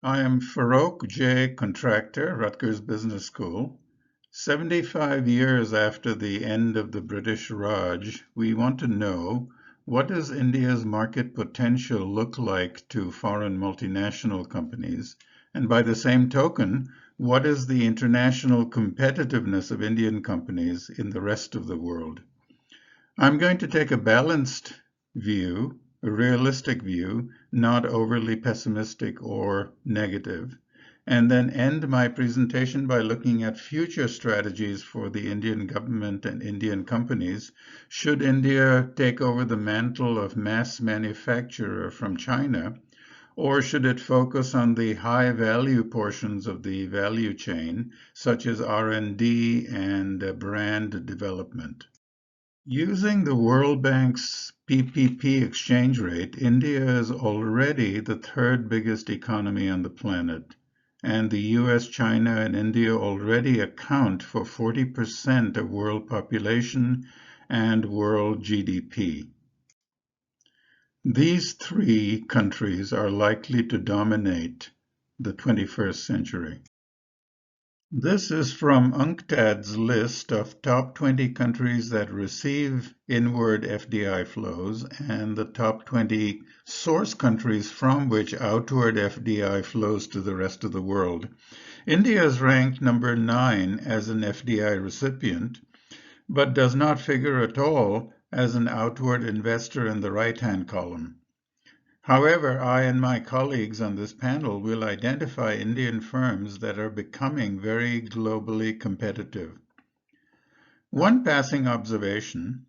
I am Farouk J. Contractor, Rutgers Business School. 75 years after the end of the British Raj, we want to know, what does India's market potential look like to foreign multinational companies? And by the same token, what is the international competitiveness of Indian companies in the rest of the world? I'm going to take a balanced view, a realistic view, not overly pessimistic or negative, and then end my presentation by looking at future strategies for the Indian government and Indian companies should India take over the mantle of mass manufacturer from China, or should it focus on the high value portions of the value chain, such as R&D and brand development? Using the World Bank's PPP exchange rate, India is already the third biggest economy on the planet, and the US, China, and India already account for 40% of world population and world GDP. These three countries are likely to dominate the 21st century. This is from UNCTAD's list of top 20 countries that receive inward FDI flows and the top 20 source countries from which outward FDI flows to the rest of the world. India is ranked number 9 as an FDI recipient, but does not figure at all as an outward investor in the right-hand column. However, I and my colleagues on this panel will identify Indian firms that are becoming very globally competitive. One passing observation,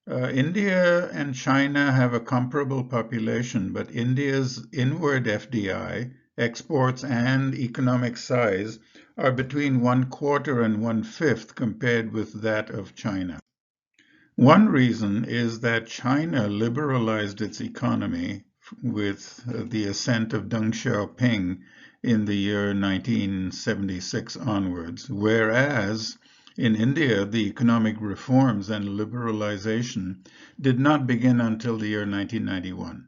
India and China have a comparable population, but India's inward FDI, exports, and economic size are between 1/4 and 1/5 compared with that of China. One reason is that China liberalized its economy with the ascent of Deng Xiaoping in the year 1976 onwards, whereas in India, the economic reforms and liberalization did not begin until the year 1991.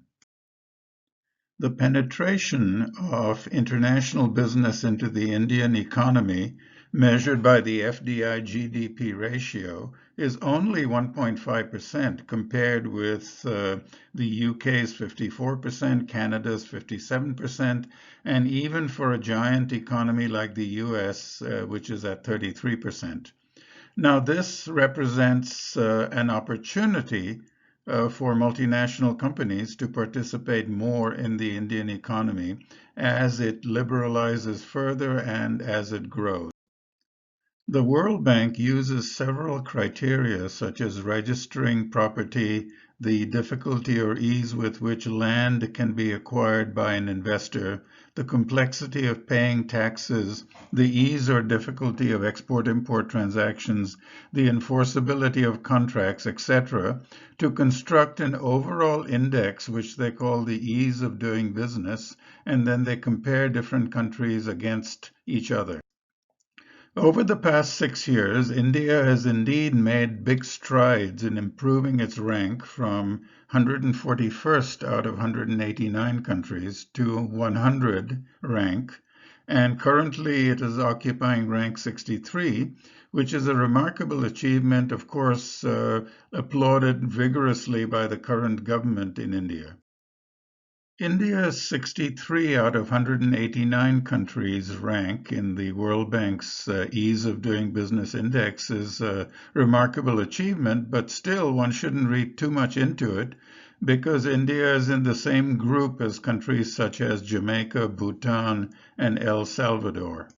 The penetration of international business into the Indian economy, measured by the FDI-GDP ratio, is only 1.5% compared with the UK's 54%, Canada's 57%, and even for a giant economy like the US, which is at 33%. Now, this represents an opportunity for multinational companies to participate more in the Indian economy as it liberalizes further and as it grows. The World Bank uses several criteria such as registering property, the difficulty or ease with which land can be acquired by an investor, the complexity of paying taxes, the ease or difficulty of export-import transactions, the enforceability of contracts, etc., to construct an overall index which they call the ease of doing business, and then they compare different countries against each other. Over the past 6 years, India has indeed made big strides in improving its rank from 141st out of 189 countries to 100 rank, and currently it is occupying rank 63, which is a remarkable achievement, of course, applauded vigorously by the current government in India. India's 63 out of 189 countries rank in the World Bank's Ease of Doing Business Index is a remarkable achievement, but still one shouldn't read too much into it because India is in the same group as countries such as Jamaica, Bhutan, and El Salvador.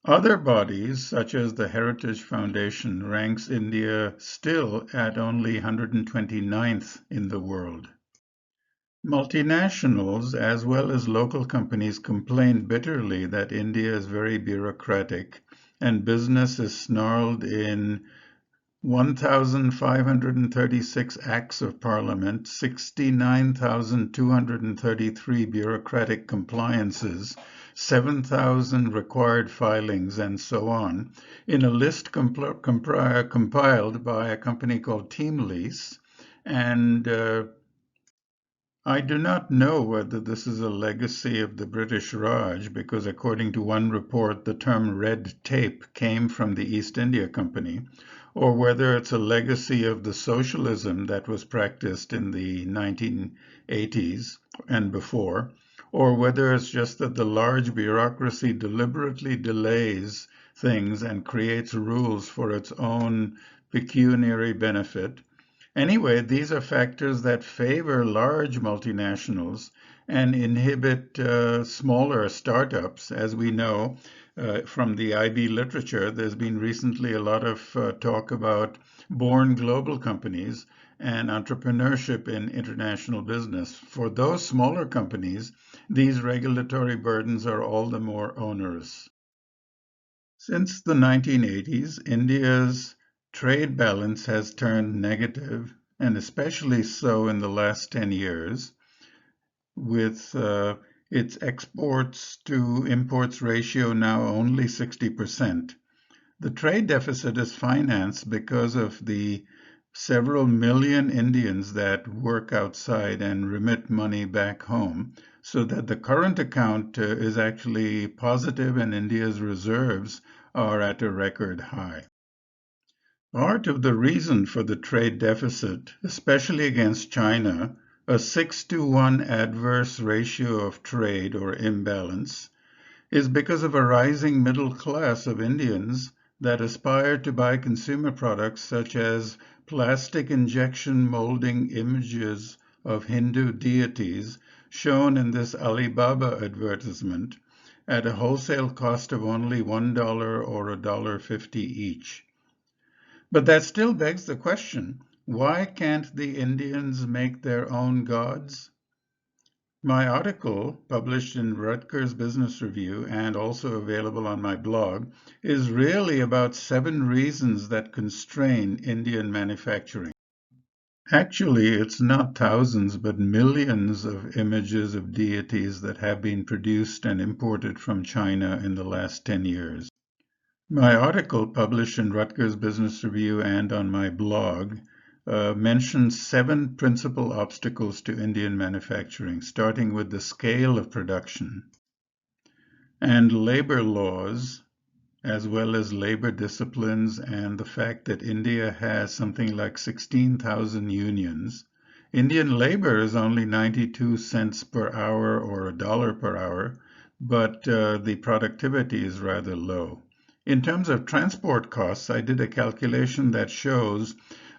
Other bodies, such as the Heritage Foundation, ranks India still at only 129th in the world. Multinationals, as well as local companies, complain bitterly that India is very bureaucratic and business is snarled in 1,536 acts of parliament, 69,233 bureaucratic compliances, 7,000 required filings, and so on, in a list compiled by a company called Team Lease, and I do not know whether this is a legacy of the British Raj, because according to one report, the term red tape came from the East India Company, or whether it's a legacy of the socialism that was practiced in the 1980s and before, or whether it's just that the large bureaucracy deliberately delays things and creates rules for its own pecuniary benefit. Anyway, these are factors that favor large multinationals and inhibit smaller startups. As we know from the IB literature, there's been recently a lot of talk about born global companies and entrepreneurship in international business. For those smaller companies, these regulatory burdens are all the more onerous. Since the 1980s, India's trade balance has turned negative, and especially so in the last 10 years, with its exports to imports ratio now only 60%. The trade deficit is financed because of the several million Indians that work outside and remit money back home, so that the current account is actually positive and India's reserves are at a record high. Part of the reason for the trade deficit, especially against China, a 6-to-1 adverse ratio of trade or imbalance, is because of a rising middle class of Indians that aspire to buy consumer products such as plastic injection molding images of Hindu deities shown in this Alibaba advertisement at a wholesale cost of only $1 or $1.50 each. But that still begs the question, why can't the Indians make their own gods? My article, published in Rutgers Business Review and also available on my blog, is really about 7 reasons that constrain Indian manufacturing. Actually, it's not thousands, but millions of images of deities that have been produced and imported from China in the last 10 years. My article, published in Rutgers Business Review and on my blog, mentions 7 principal obstacles to Indian manufacturing, starting with the scale of production and labor laws, as well as labor disciplines and the fact that India has something like 16,000 unions. Indian labor is only 92 cents per hour or $1 per hour, but the productivity is rather low. In terms of transport costs, I did a calculation that shows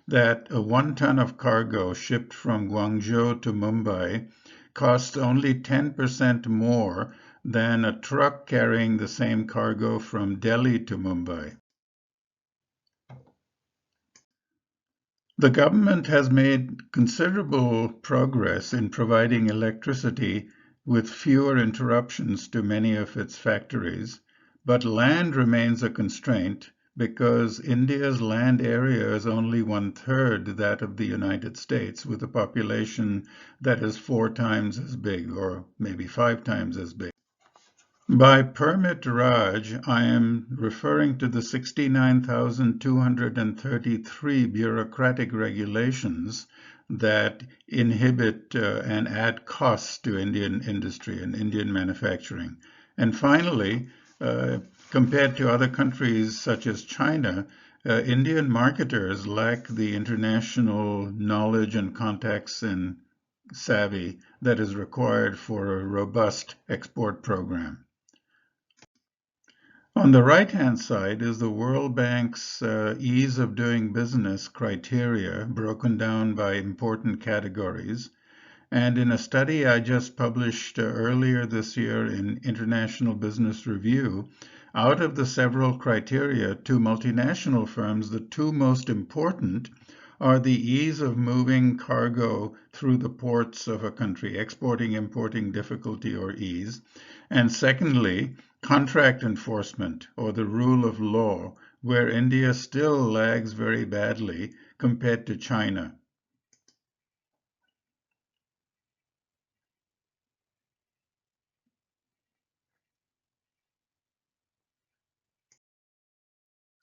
that a 1 ton of cargo shipped from Guangzhou to Mumbai costs only 10% more than a truck carrying the same cargo from Delhi to Mumbai. The government has made considerable progress in providing electricity with fewer interruptions to many of its factories, but land remains a constraint because India's land area is only 1/3 that of the United States, with a population that is 4 times as big, or maybe 5 times as big. By permit Raj, I am referring to the 69,233 bureaucratic regulations that inhibit and add costs to Indian industry and Indian manufacturing. And finally, compared to other countries such as China, Indian marketers lack the international knowledge and contacts and savvy that is required for a robust export program. On the right-hand side is the World Bank's ease of doing business criteria broken down by important categories. And in a study I just published earlier this year in International Business Review, out of the several criteria to multinational firms, the 2 most important are the ease of moving cargo through the ports of a country, exporting, importing, difficulty or ease, and secondly, contract enforcement or the rule of law, where India still lags very badly compared to China.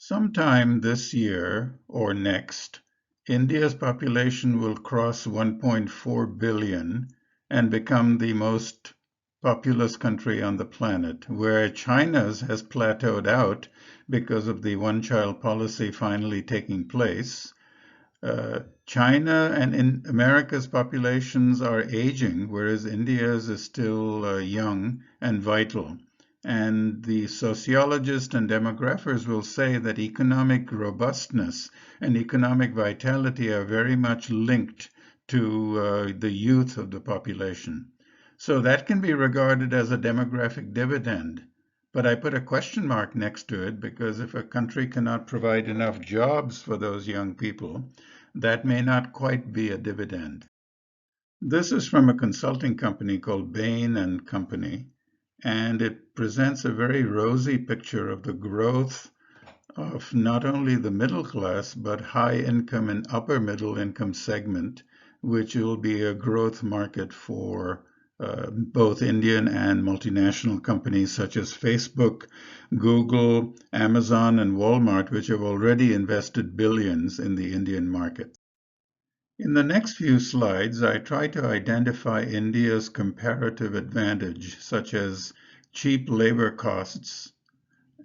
Sometime this year or next, India's population will cross 1.4 billion, and become the most populous country on the planet, where China's has plateaued out because of the one-child policy finally taking place. China and in America's populations are aging, whereas India's is still young and vital. And the sociologists and demographers will say that economic robustness and economic vitality are very much linked to the youth of the population. So that can be regarded as a demographic dividend. But I put a question mark next to it because if a country cannot provide enough jobs for those young people, that may not quite be a dividend. This is from a consulting company called Bain and Company, and it presents a very rosy picture of the growth of not only the middle class, but high income and upper middle income segment, which will be a growth market for both Indian and multinational companies such as Facebook, Google, Amazon, and Walmart, which have already invested billions in the Indian market. In the next few slides, I try to identify India's comparative advantage, such as cheap labor costs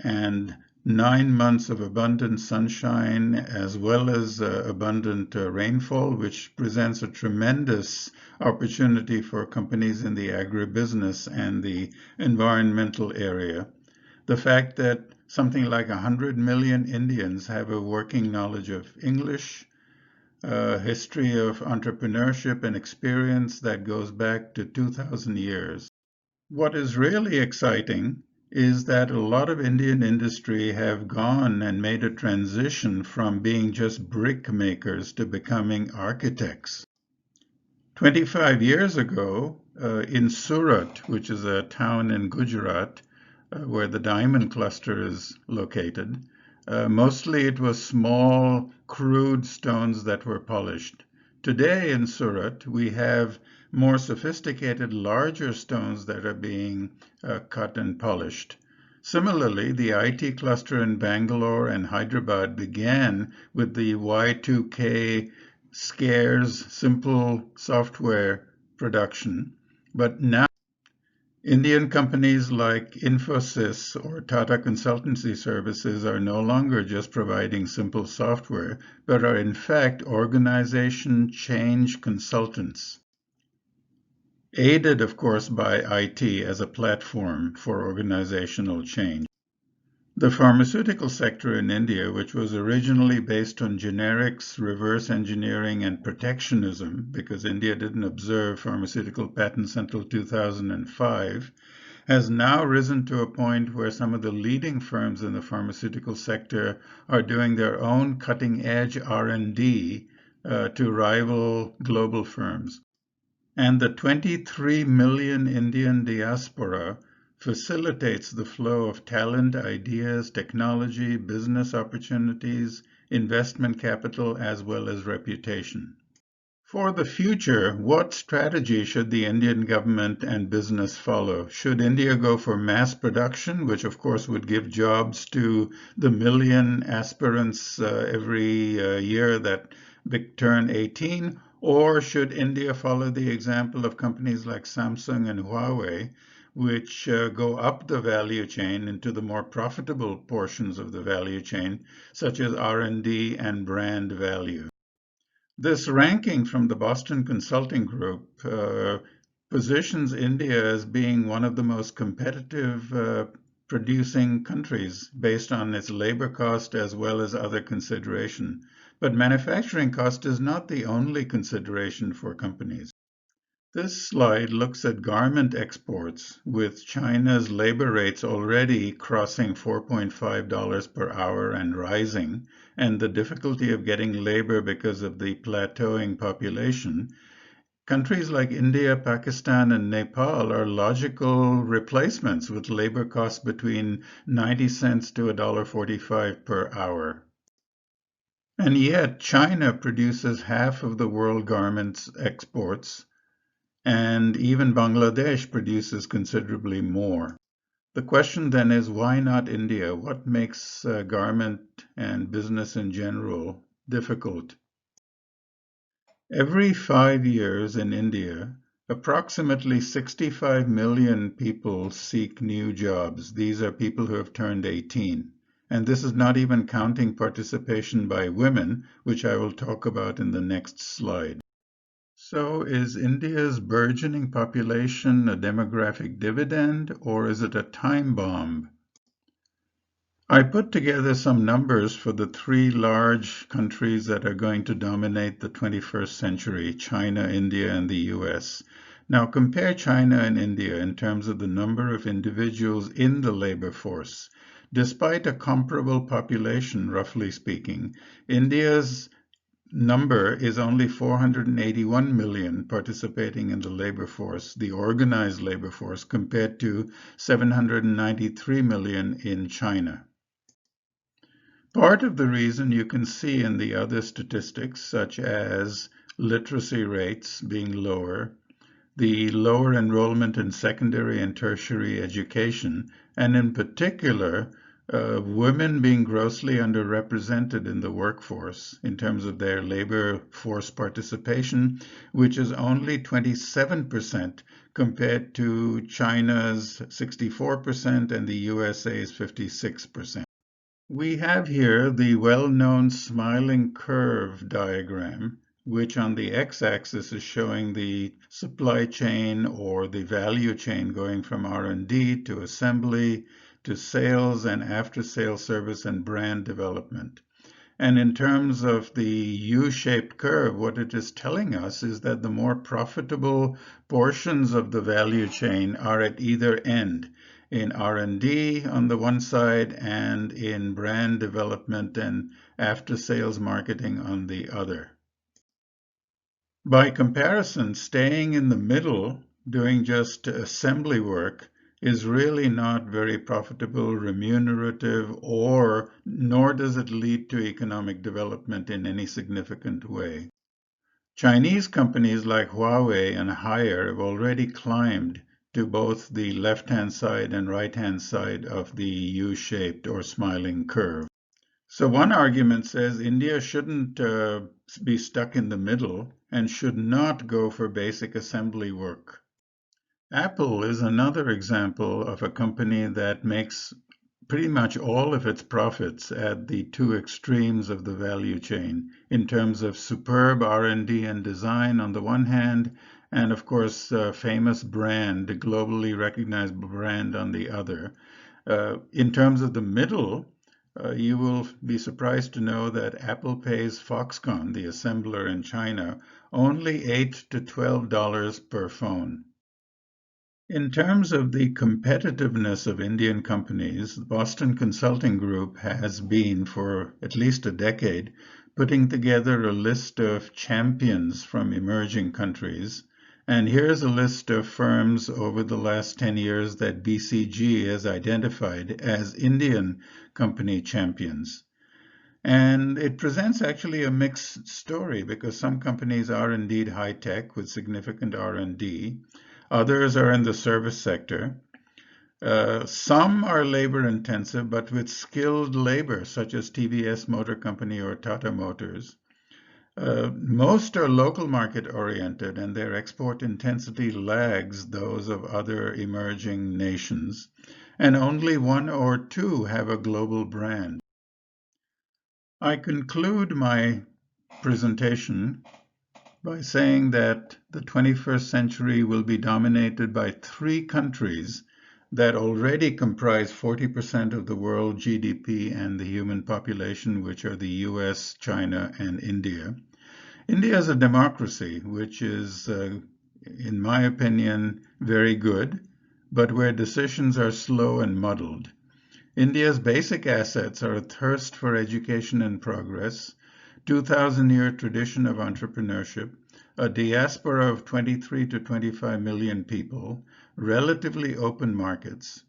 and 9 months of abundant sunshine, as well as abundant rainfall, which presents a tremendous opportunity for companies in the agribusiness and the environmental area. The fact that something like 100 million Indians have a working knowledge of English, a history of entrepreneurship and experience that goes back to 2,000 years. What is really exciting is that a lot of Indian industry have gone and made a transition from being just brick makers to becoming architects. 25 years ago, in Surat, which is a town in Gujarat, where the diamond cluster is located, mostly it was small, crude stones that were polished. Today in Surat, we have more sophisticated, larger stones that are being cut and polished. Similarly, the IT cluster in Bangalore and Hyderabad began with the Y2K scarce, simple software production, but now Indian companies like Infosys or Tata Consultancy Services are no longer just providing simple software, but are in fact organization change consultants, aided, of course, by IT as a platform for organizational change. The pharmaceutical sector in India, which was originally based on generics, reverse engineering, and protectionism, because India didn't observe pharmaceutical patents until 2005, has now risen to a point where some of the leading firms in the pharmaceutical sector are doing their own cutting-edge R&D to rival global firms. And the 23 million Indian diaspora facilitates the flow of talent, ideas, technology, business opportunities, investment capital, as well as reputation. For the future, what strategy should the Indian government and business follow? Should India go for mass production, which of course would give jobs to the million aspirants every year that turn 18? Or should India follow the example of companies like Samsung and Huawei, which go up the value chain into the more profitable portions of the value chain, such as R&D and brand value? This ranking from the Boston Consulting Group positions India as being one of the most competitive producing countries based on its labor cost as well as other consideration. But manufacturing cost is not the only consideration for companies. This slide looks at garment exports, with China's labor rates already crossing $4.5 per hour and rising, and the difficulty of getting labor because of the plateauing population. Countries like India, Pakistan, and Nepal are logical replacements with labor costs between 90 cents to $1.45 per hour. And yet, China produces half of the world garments exports, and even Bangladesh produces considerably more. The question then is, why not India? What makes garment and business in general difficult? Every 5 years in India, Approximately 65 million people seek new jobs. These are people who have turned 18. And this is not even counting participation by women, which I will talk about in the next slide. So is India's burgeoning population a demographic dividend, or is it a time bomb? I put together some numbers for the three large countries that are going to dominate the 21st century, China, India, and the US. Now compare China and India in terms of the number of individuals in the labor force. Despite a comparable population, roughly speaking, India's number is only 481 million participating in the labor force, the organized labor force, compared to 793 million in China. Part of the reason you can see in the other statistics, such as literacy rates being lower, the lower enrollment in secondary and tertiary education, and in particular, women being grossly underrepresented in the workforce in terms of their labor force participation, which is only 27% compared to China's 64% and the USA's 56%. We have here the well-known smiling curve diagram, which on the x-axis is showing the supply chain or the value chain going from R&D to assembly to sales and after-sales service and brand development. And in terms of the U-shaped curve, what it is telling us is that the more profitable portions of the value chain are at either end, in R&D on the one side and in brand development and after-sales marketing on the other. By comparison, staying in the middle, doing just assembly work, is really not very profitable, remunerative, nor does it lead to economic development in any significant way. Chinese companies like Huawei and Haier have already climbed to both the left-hand side and right-hand side of the U-shaped or smiling curve. So one argument says India shouldn't be stuck in the middle and should not go for basic assembly work. Apple is another example of a company that makes pretty much all of its profits at the two extremes of the value chain in terms of superb R&D and design on the one hand, and of course famous brand, a globally recognized brand on the other. In terms of the middle, you will be surprised to know that Apple pays Foxconn, the assembler in China, only $8 to $12 per phone. In terms of the competitiveness of Indian companies, the Boston Consulting Group has been, for at least a decade, putting together a list of champions from emerging countries. And here's a list of firms over the last 10 years that BCG has identified as Indian company champions. And it presents actually a mixed story because some companies are indeed high-tech with significant R&D. Others are in the service sector. Some are labor intensive, but with skilled labor, such as TVS Motor Company or Tata Motors. Most are local market oriented, and their export intensity lags those of other emerging nations. And only one or two have a global brand. I conclude my presentation by saying that the 21st century will be dominated by three countries that already comprise 40% of the world GDP and the human population, which are the US, China, and India. India is a democracy, which is, in my opinion, very good, but where decisions are slow and muddled. India's basic assets are a thirst for education and progress, 2,000-year tradition of entrepreneurship, a diaspora of 23 to 25 million people, relatively open markets.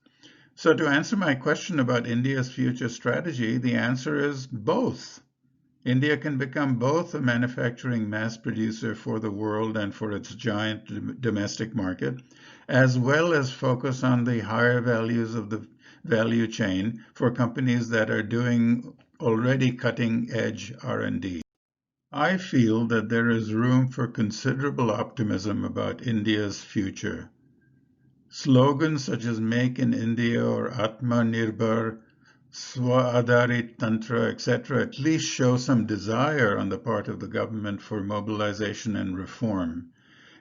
So to answer my question about India's future strategy, the answer is both. India can become both a manufacturing mass producer for the world and for its giant domestic market, as well as focus on the higher values of the value chain for companies that are doing already cutting-edge R&D. I feel that there is room for considerable optimism about India's future. Slogans such as Make in India or Atmanirbhar, Swa-Adharit Tantra, etc., at least show some desire on the part of the government for mobilization and reform.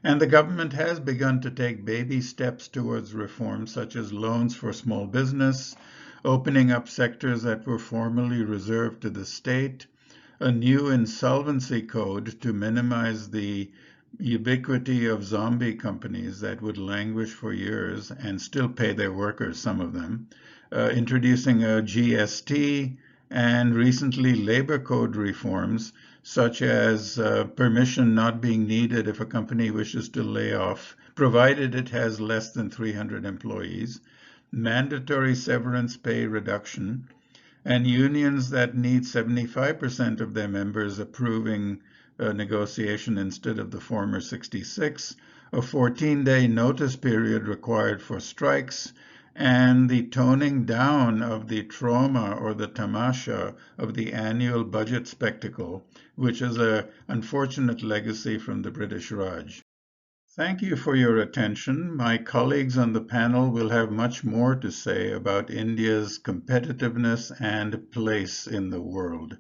And the government has begun to take baby steps towards reform, such as loans for small business, opening up sectors that were formerly reserved to the state, a new insolvency code to minimize the ubiquity of zombie companies that would languish for years and still pay their workers, some of them, introducing a GST, and recently labor code reforms, such as permission not being needed if a company wishes to lay off, provided it has less than 300 employees, mandatory severance pay reduction, and unions that need 75% of their members approving a negotiation instead of the former 66, a 14-day notice period required for strikes, and the toning down of the trauma or the tamasha of the annual budget spectacle, which is an unfortunate legacy from the British Raj. Thank you for your attention. My colleagues on the panel will have much more to say about India's competitiveness and place in the world.